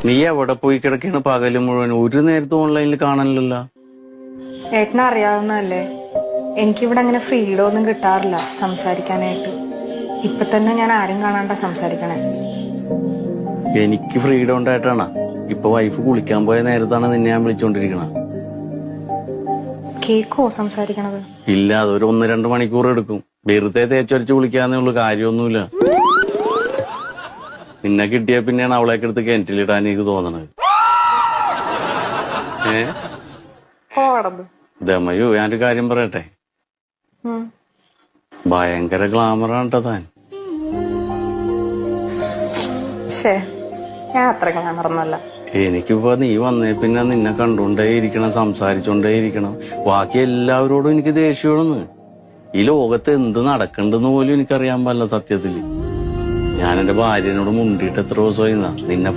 നീ എവിടെ പോയി കിടക്കാണ് പകല് മുഴുവൻ? ഒരു നേരത്തെ ഓൺലൈനിൽ കാണാനില്ലല്ലോ. ഏട്ടനെ അറിയാവുന്നതല്ലേ, എനിക്കിവിടെ അങ്ങനെ ഫ്രീഡം ഒന്നും കിട്ടാറില്ല സംസാരിക്കാനായിട്ട്. ഇപ്പൊ തന്നെ ഞാൻ ആരും കാണാണ്ട സംസാരിക്കണേ. എനിക്ക് ഫ്രീഡം ഉണ്ടായിട്ടാണ്. ഇപ്പൊ വൈഫ് കുളിക്കാൻ പോയ നേരത്താണ് നിന്നെ ഞാൻ വിളിച്ചോണ്ടിരിക്കണ. കേക്കോ സംസാരിക്കണത്? ഇല്ല, അതൊരു 1-2 മണിക്കൂർ എടുക്കും. വെറുതെ തേച്ചൊരച്ച് കുളിക്കാന്നേ ഉള്ളു, കാര്യമൊന്നുമില്ല. നിന്നെ കിട്ടിയ പിന്നെയാണ് അവളേക്ക് എടുത്ത് കിണറ്റിലിടാൻ എനിക്ക് തോന്നണത്. ദമയു, ഞാനൊരു കാര്യം പറയട്ടെ. ഭയങ്കര ഗ്ലാമറാണ് ട്ടോ താൻ. ഞാൻ അത്ര ഗ്ലാമറൊന്നുമല്ല. എനിക്കിപ്പോ നീ വന്നേ പിന്നെ നിന്നെ കണ്ടുകൊണ്ടേ ഇരിക്കണം, സംസാരിച്ചോണ്ടേ ഇരിക്കണം. ബാക്കി എല്ലാവരോടും എനിക്ക് ദേഷ്യമാണെന്ന്. ഈ ലോകത്ത് എന്ത് നടക്കണ്ടെന്ന് പോലും എനിക്കറിയാൻ പാടില്ല സത്യത്തില്. ഞാൻ എന്റെ ഭാര്യനോട് മുണ്ടിയിട്ട് എത്ര ദിവസമായി നിന്നെ